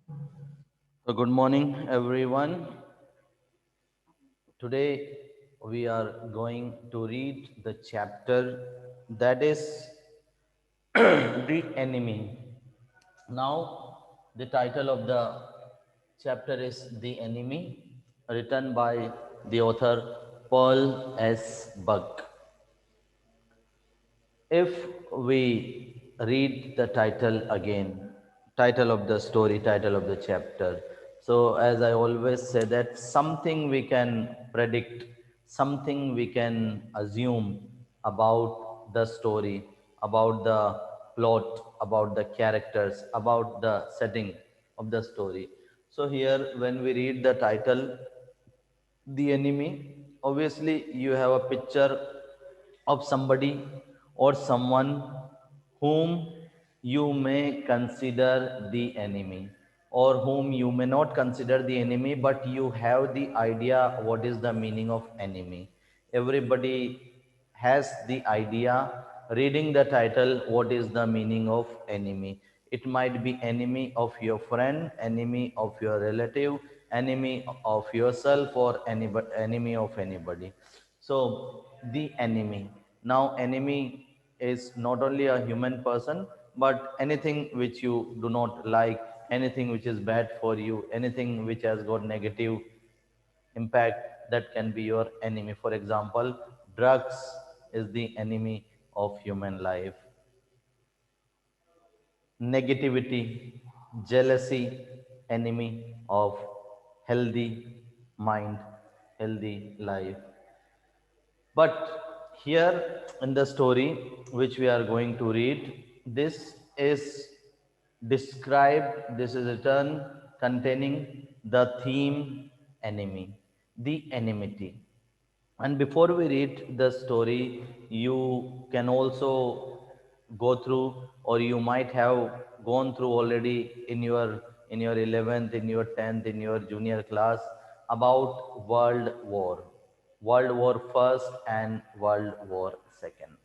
So good morning, everyone. Today we are going to read the chapter that is the enemy. Now, the title of the chapter is The Enemy, written by the author Paul S. Buck. If we read the title again, title of the story, title of the chapter, so as I always say, that something we can predict, something we can assume about the story, about the plot, about the characters, about the setting of the story. So here, when we read the title, The Enemy, obviously you have a picture of somebody or someone whom you may consider the enemy, or whom you may not consider the enemy, but you have the idea what is the meaning of enemy. Everybody has the idea, reading the title, what is the meaning of enemy. It might be enemy of your friend, enemy of your relative, enemy of yourself, or enemy of anybody. So the enemy. Now enemy is not only a human person, but anything which you do not like, anything which is bad for you, anything which has got negative impact, that can be your enemy. For example, drugs is the enemy of human life. Negativity, jealousy, enemy of healthy mind, healthy life. But here in the story which we are going to read, this is this is written containing the theme enemy, the enmity. And before we read the story, you can also go through, or you might have gone through already in your 11th, in your 10th, in your junior class, about World War First and World War Second.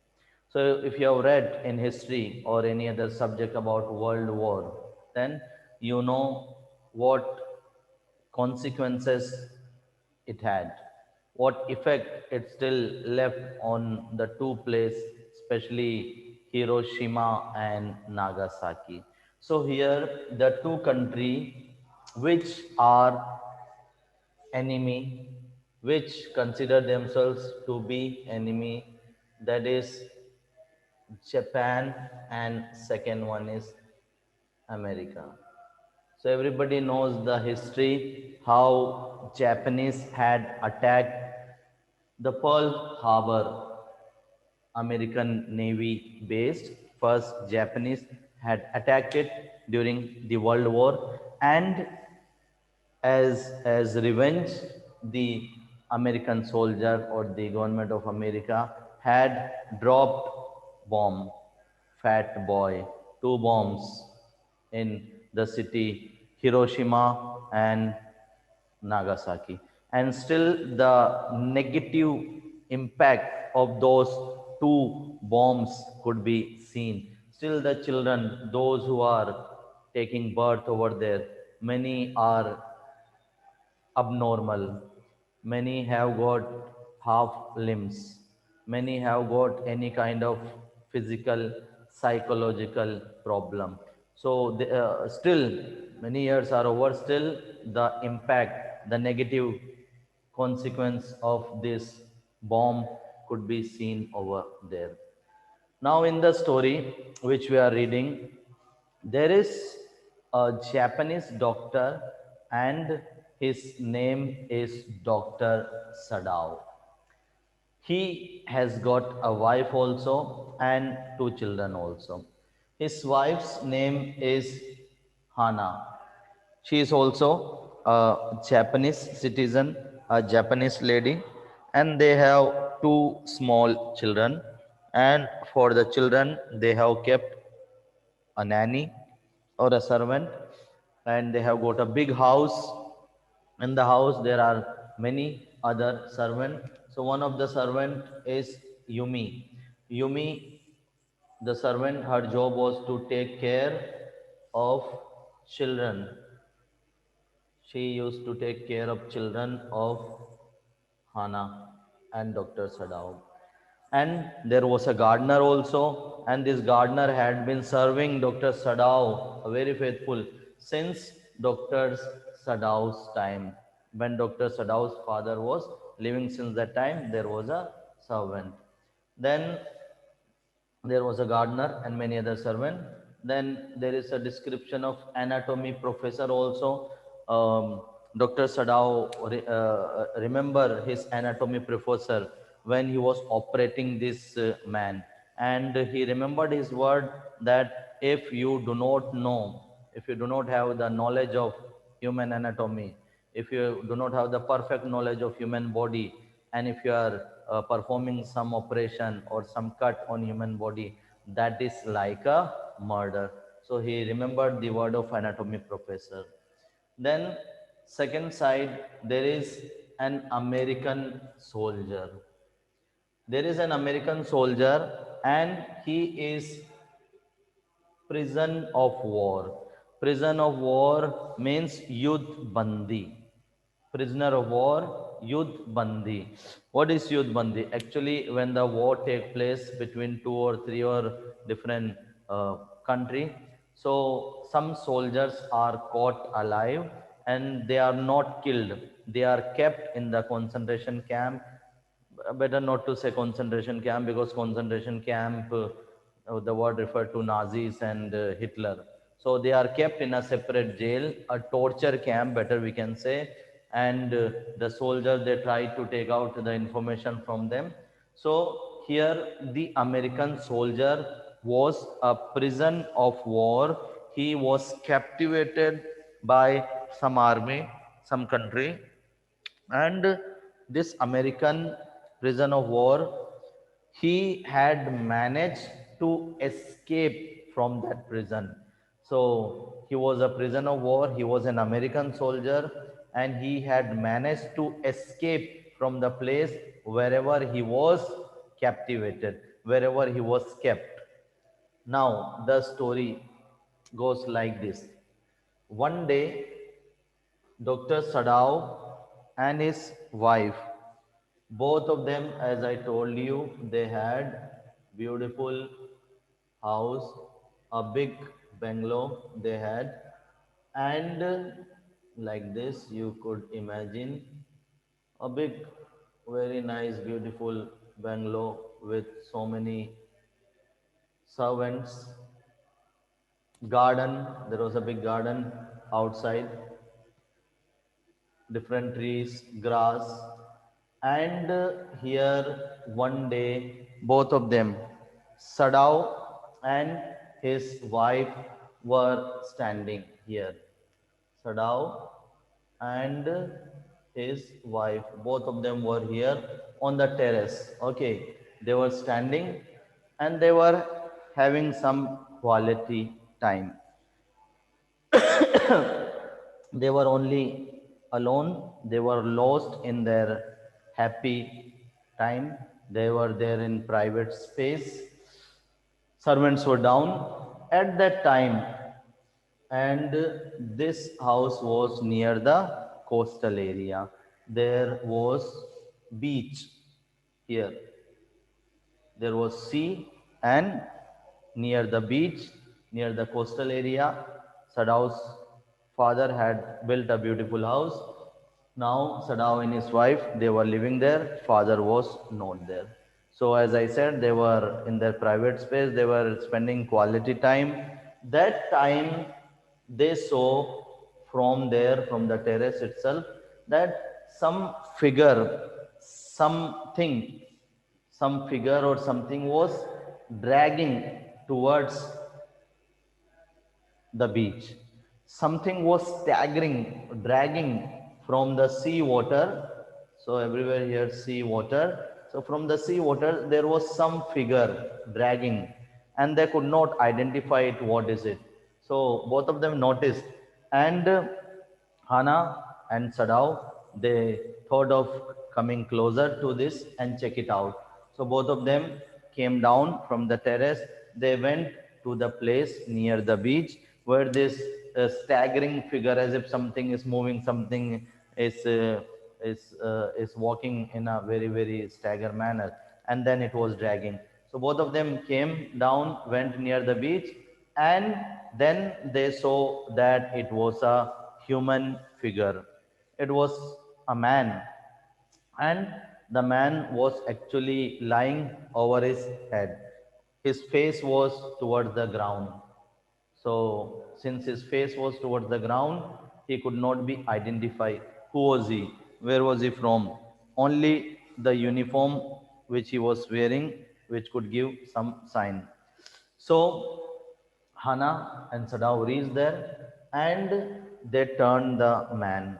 So if you have read in history or any other subject about World War, then you know what consequences it had, what effect it still left on the two places, especially Hiroshima and Nagasaki. So here the two country which are enemy, which consider themselves to be enemy, that is Japan, and second one is America. So everybody knows the history, how Japanese had attacked the Pearl Harbor American Navy based. First Japanese had attacked it during the World War, and as revenge, the American soldier or the government of America had dropped bomb, fat boy, two bombs in the city Hiroshima and Nagasaki. And still the negative impact of those two bombs could be seen. Still the children, those who are taking birth over there, many are abnormal. Many have got half limbs. Many have got any kind of physical, psychological problem. So, still, many years are over, still, the impact, the negative consequence of this bomb could be seen over there. Now, in the story which we are reading, there is a Japanese doctor, and his name is Dr. Sadao. He has got a wife also and two children also. His wife's name is Hana. She is also a Japanese citizen, a Japanese lady, and they have two small children. And for the children, they have kept a nanny or a servant, and they have got a big house. In the house there are many other servants. So one of the servant is Yumi. The servant, her job was to take care of children, She used to take care of children of Hana and Dr. Sadao. And there was a gardener also, and this gardener had been serving Dr. Sadao, very faithful, since Dr. Sadao's time. When Dr. Sadao's father was living, since that time, there was a servant. Then there was a gardener and many other servants. Then there is a description of anatomy professor also. Dr. Sadao remember his anatomy professor when he was operating this man, and he remembered his word that if you do not know, if you do not have the knowledge of human anatomy, if you do not have the perfect knowledge of human body, and if you are performing some operation or some cut on human body, that is like a murder. So he remembered the word of anatomy professor. Then second side, there is an American soldier. There is an American soldier, and he is prison of war. Prison of war means yudh bandi. Prisoner of war, yudh bandi. What is yudh bandi? Actually, when the war take place between two or three or different country, so some soldiers are caught alive and they are not killed. They are kept in the concentration camp. Better not to say concentration camp, because concentration camp, the word referred to Nazis and Hitler. So they are kept in a separate jail, a torture camp, better we can say. And the soldiers, they try to take out the information from them. So here the American soldier was a prison of war. He was captivated by some army, some country, and this American prison of war, he had managed to escape from that prison. So he was a prisoner of war, he was an American soldier, and he had managed to escape from the place wherever he was captivated, wherever he was kept. Now the story goes like this. One day, Dr. Sadao and his wife, both of them, as I told you, they had beautiful house, a big bungalow they had, and like this you could imagine a big, very nice, beautiful bungalow with so many servants, garden. There was a big garden outside, different trees, grass, and here one day both of them, Sadao and his wife, were standing here. Sadao and his wife, both of them were here on the terrace. Okay, they were standing and they were having some quality time. They were only alone, they were lost in their happy time, they were there in private space, servants were down at that time, and this house was near the coastal area. There was beach here, there was sea, and near the beach, near the coastal area, Sadao's father had built a beautiful house. Now Sadao and his wife, they were living there. Father was not there. So as I said, they were in their private space. They were spending quality time. That time they saw from there, from the terrace itself, that some figure, something, some figure or something was dragging towards the beach. Something was staggering, dragging from the sea water. So everywhere here sea water. So from the sea water there was some figure dragging, and they could not identify it. What is it? So both of them noticed, and Hana and Sadao, they thought of coming closer to this and check it out. So both of them came down from the terrace. They went to the place near the beach where this staggering figure, as if something is moving, something is uh, is walking in a very very stagger manner, and then it was dragging. So both of them came down, went near the beach, and then they saw that it was a human figure. It was a man, and the man was actually lying over his head. His face was towards the ground. So, since his face was towards the ground, he could not be identified. Who was he? Where was he from? Only the uniform which he was wearing, which could give some sign. So, Hana and Sadao reached there, and they turned the man.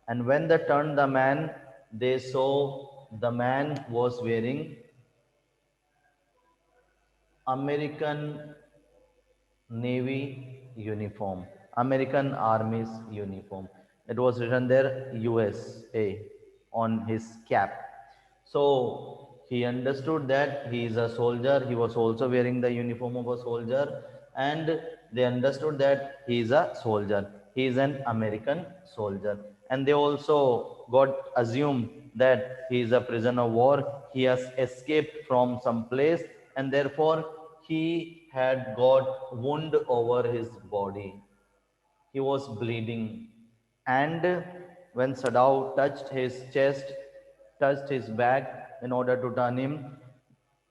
And when they turned the man, they saw the man was wearing American Navy uniform, American Army's uniform. It was written there USA on his cap. So he understood that he is a soldier. He was also wearing the uniform of a soldier, and they understood that he is a soldier. He is an American soldier, and they also got assumed that he is a prisoner of war. He has escaped from some place, and therefore he had got wound over his body. He was bleeding. And when Sadao touched his chest, touched his back in order to turn him,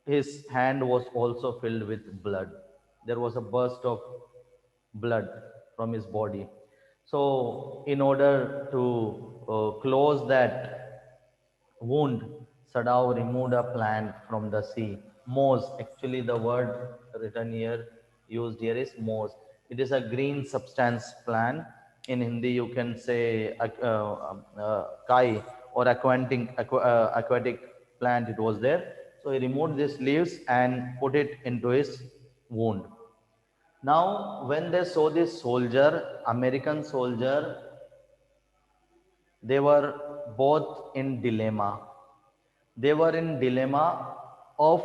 his hand was also filled with blood. There was a burst of blood from his body. So, in order to close that wound, Sadao removed a plant from the sea. Moss, actually, the word written here, used here is moss. It is a green substance plant. In Hindi, you can say kai or aquatic plant. It was there. So he removed these leaves and put it into his wound. Now, when they saw this soldier, American soldier, they were both in dilemma. They were in dilemma of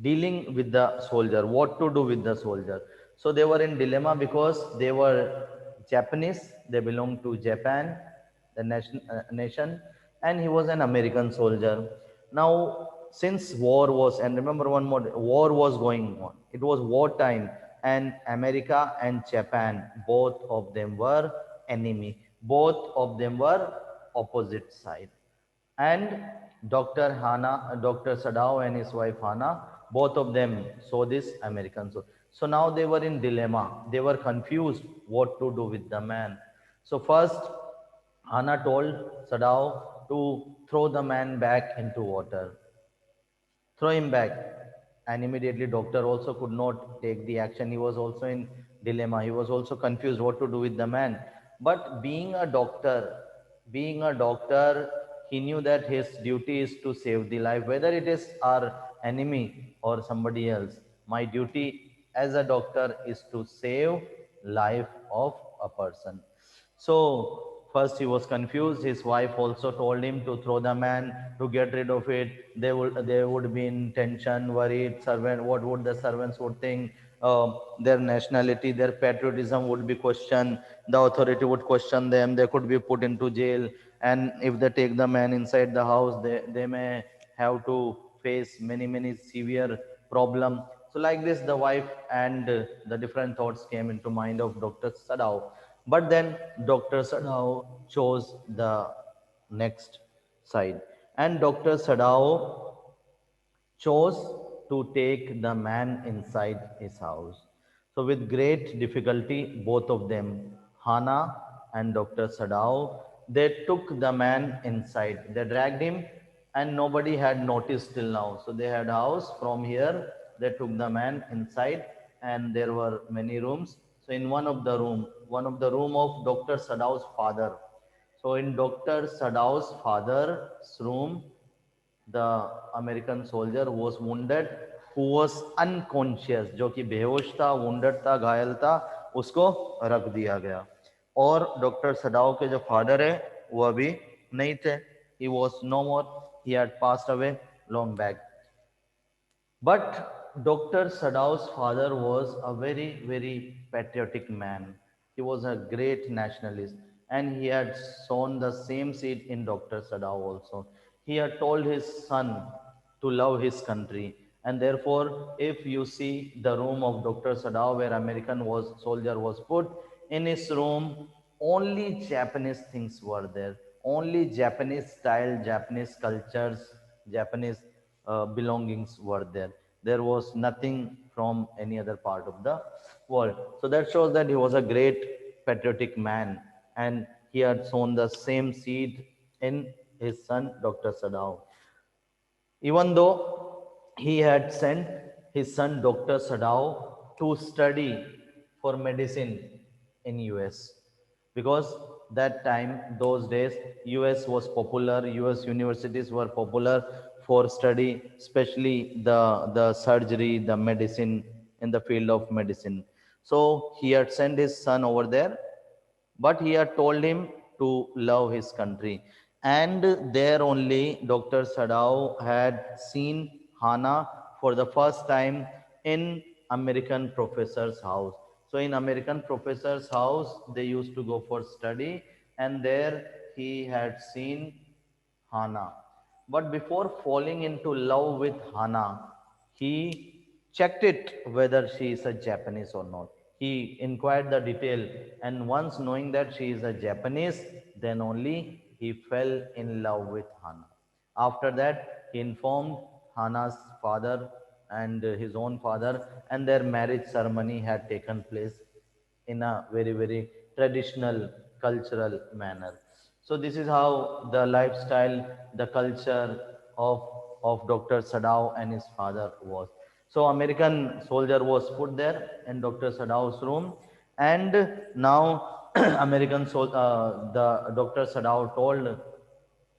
dealing with the soldier, what to do with the soldier. So they were in dilemma because they were Japanese, they belonged to Japan, the nation, and he was an American soldier. Now, since war was, and remember one more, war was going on, it was war time, and America and Japan, both of them were enemy, both of them were opposite side. And Dr. Sadao and his wife Hana, both of them saw this American soul. So now they were in dilemma. They were confused what to do with the man. So first, Hana told Sadao to throw the man back into water, throw him back. And immediately doctor also could not take the action. He was also in dilemma. He was also confused what to do with the man. But being a doctor, he knew that his duty is to save the life, whether it is our enemy or somebody else. My duty as a doctor is to save life of a person. So first he was confused. His wife also told him to throw the man, to get rid of it. They would be in tension, worried. Servant, what would the servants would think? Their nationality, their patriotism would be questioned. The authority would question them. They could be put into jail. And if they take the man inside the house, they may have to face many many severe problem. So like this, the wife and the different thoughts came into mind of Dr. Sadao. But then Dr. Sadao chose the next side, and Dr. Sadao chose to take the man inside his house. So, with great difficulty, both of them, Hana and Dr. Sadao, they took the man inside. They dragged him, and nobody had noticed till now. So, they had house from here. They took the man inside, and there were many rooms. So, in one of the room of Dr. Sadao's father. So, in Dr. Sadao's father's room, the American soldier was wounded, who was unconscious, जो कि बेहोश था, wounded था, घायल था, उसको रख दिया गया. और डॉक्टर सदाव के जो फादर है वो अभी नहीं थे. He was no more. He had passed away long back. But Dr. Sadao's father was a very, very patriotic man. He was a great nationalist, and he had sown the same seed in Dr. Sadao also. He had told his son to love his country, and therefore, if you see the room of Dr. Sadao where American was soldier was put, in his room only Japanese things were there, only Japanese style, Japanese cultures, Japanese belongings were there. There was nothing from any other part of the world. So that shows that he was a great patriotic man, and he had sown the same seed in his son, Dr. Sadao. Even though he had sent his son Dr. Sadao to study for medicine in US, because that time, those days, US was popular, US universities were popular for study, especially the surgery, the medicine, in the field of medicine. So he had sent his son over there, but he had told him to love his country. And there only Dr. Sadao had seen Hana for the first time in American professor's house. So in American professor's house they used to go for study, and there he had seen Hana. But before falling into love with Hana, he checked it whether she is a Japanese or not. He inquired the detail, and once knowing that she is a Japanese, then only he fell in love with Hana. After that, he informed Hana's father and his own father, and their marriage ceremony had taken place in a very, very traditional, cultural manner. So this is how the lifestyle, the culture of Dr. Sadao and his father was. So American soldier was put there in Dr. Sadao's room, and now the Dr. Sadao told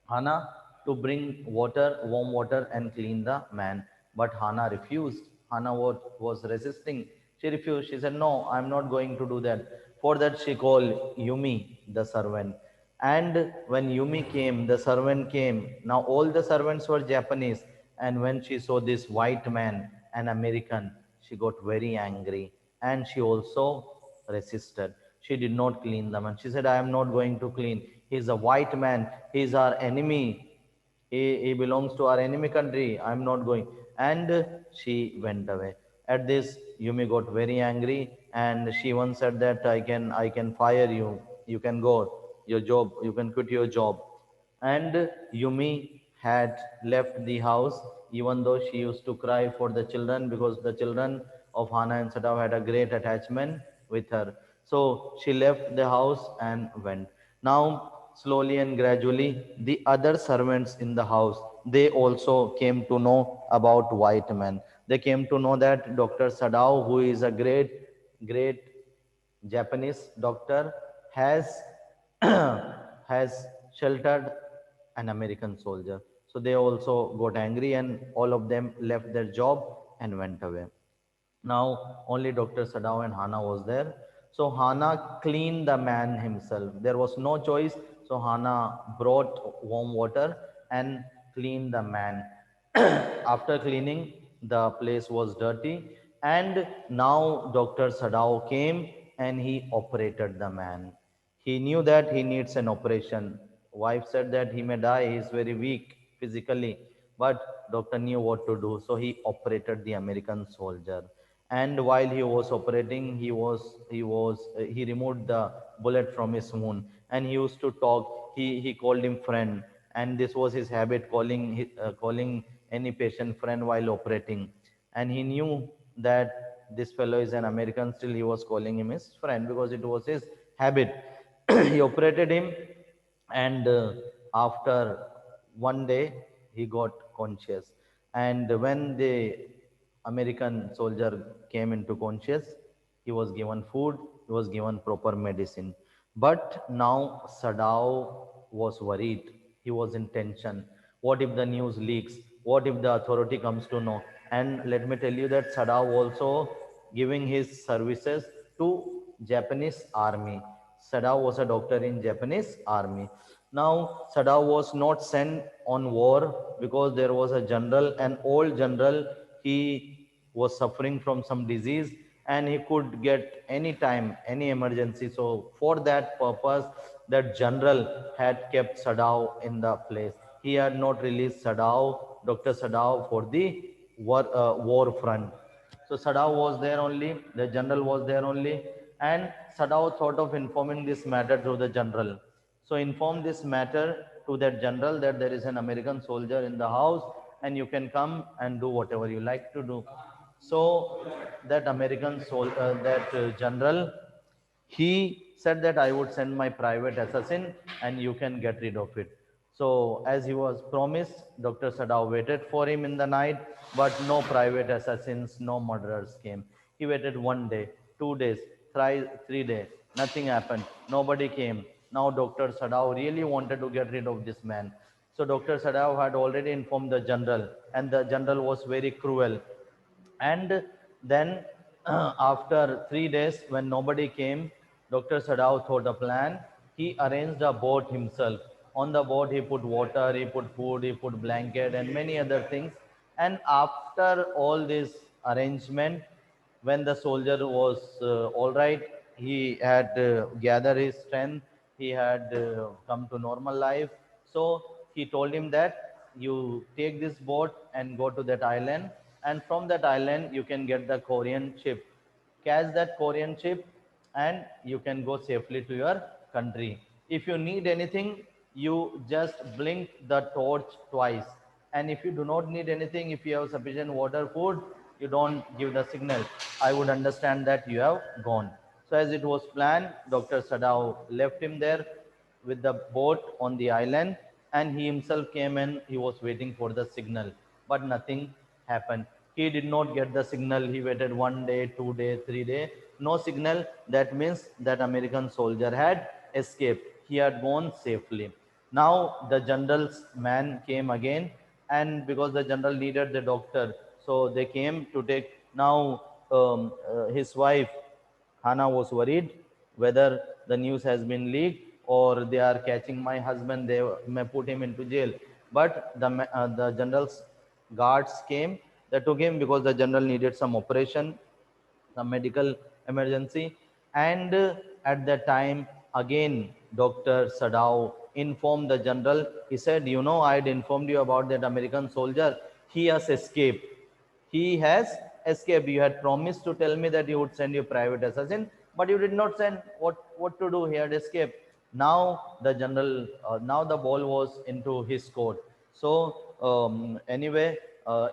Hana to bring water, warm water, and clean the man. But Hana refused. Hana was resisting. She refused. She said, "No, I'm not going to do that." For that, she called Yumi, the servant. And when Yumi came, the servant came. Now, all the servants were Japanese. And when she saw this white man, an American, she got very angry. And she also resisted. She did not clean them. And she said, I am not going to clean. He's a white man. He's our enemy. He belongs to our enemy country. I'm not going. And she went away. At this, Yumi got very angry, and she once said that I can fire you. You can go your job. You can quit your job. And Yumi had left the house, even though she used to cry for the children, because the children of Hana and Sadao had a great attachment with her. So she left the house and went. Now, slowly and gradually, the other servants in the house, they also came to know about white men. They came to know that Dr. Sadao, who is a great, great Japanese doctor, has has sheltered an American soldier. So they also got angry, and all of them left their job and went away. Now only Dr. Sadao and Hana was there. So Hana cleaned the man himself. There was no choice. So Hana brought warm water and cleaned the man. After cleaning, the place was dirty. And now Dr. Sadao came and he operated the man. He knew that he needs an operation. Wife said that he may die, he is very weak physically. But doctor knew what to do, so he operated the American soldier. And while he was operating, he removed the bullet from his wound, and he used to talk. He called him friend, and this was his habit, calling any patient friend while operating. And he knew that this fellow is an American, still he was calling him his friend because it was his habit. He operated him, and after one day he got conscious. And when the American soldier came into conscious, he was given food, he was given proper medicine. But now Sadao was worried. He was in tension. What if the news leaks? What if the authority comes to know? And let me tell you that Sadao also giving his services to Japanese army. Sadao was a doctor in Japanese army. Now Sadao was not sent on war because there was a general, an old general. He was suffering from some disease, and he could get any time, any emergency. So for that purpose, that general had kept Sadao in the place. He had not released Sadao, Dr. Sadao, for the war front. So Sadao was there only, the general was there only, and Sadao thought of informing this matter to the general. So inform this matter to that general that there is an American soldier in the house and you can come and do whatever you like to do. So that general, he said that I would send my private assassin and you can get rid of it. So as he was promised, Dr. Sadao waited for him in the night, but no private assassins, no murderers came. He waited 1 day, 2 days, 3 days, nothing happened, nobody came. Now Dr. Sadao really wanted to get rid of this man. So Dr. Sadao had already informed the general, and the general was very cruel. And then, after 3 days, when nobody came, Dr. Sadao thought a plan. He arranged a boat himself. On the boat, he put water, he put food, he put blanket, and many other things. And after all this arrangement, when the soldier was all right, he had gathered his strength, he had come to normal life. So he told him that you take this boat and go to that island, and from that island you can get the Korean ship. Catch that Korean ship and you can go safely to your country. If you need anything, you just blink the torch twice. And if you do not need anything, if you have sufficient water, food, you don't give the signal. I would understand that you have gone. So as it was planned, Dr. Sadao left him there with the boat on the island, and he himself came and he was waiting for the signal, but nothing happened. He did not get the signal. He waited 1 day, 2 day, 3 day, no signal. That means that American soldier had escaped. He had gone safely. Now the general's man came again, and because the general needed the doctor, so they came to take. Now his wife Hannah was worried whether the news has been leaked or they are catching my husband, they may put him into jail. But the general's guards came, they took him because the general needed some operation, some medical emergency. And at that time, again, Dr. Sadao informed the general. He said, you know, I had informed you about that American soldier. He has escaped. He has escaped. You had promised to tell me that you would send your private assassin, but you did not send. What to do? He had escaped. Now the general, now the ball was into his court. So anyway,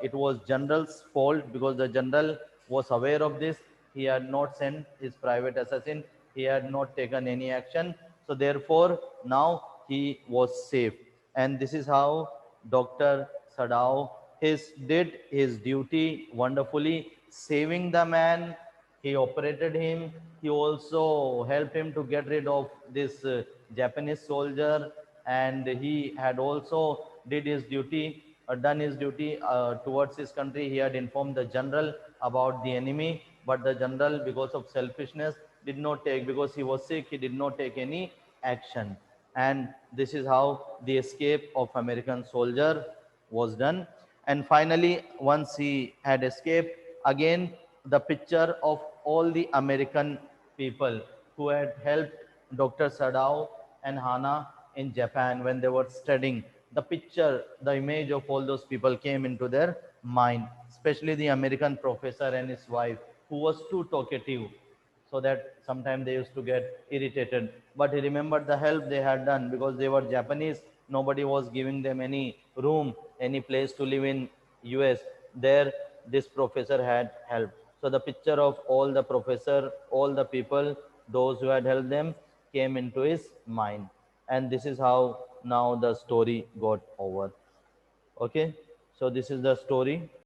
it was general's fault because the general was aware of this. He had not sent his private assassin. He had not taken any action. So therefore, now he was safe. And this is how Dr. Sadao did his duty wonderfully, saving the man. He operated him. He also helped him to get rid of this Japanese soldier, and he had also did his duty, done his duty towards his country. He had informed the general about the enemy, but the general, because of selfishness, did not take, because he was sick, he did not take any action. And this is how the escape of American soldier was done. And finally, once he had escaped, again the picture of all the American people who had helped Dr. Sadao and Hana in Japan when they were studying, the picture, the image of all those people came into their mind, especially the American professor and his wife, who was too talkative, so that sometimes they used to get irritated. But he remembered the help they had done because they were Japanese. Nobody was giving them any room, any place to live in US. There, this professor had helped. So the picture of all the professor, all the people, those who had helped them, came into his mind. And this is how now the story got over. Okay, so this is the story.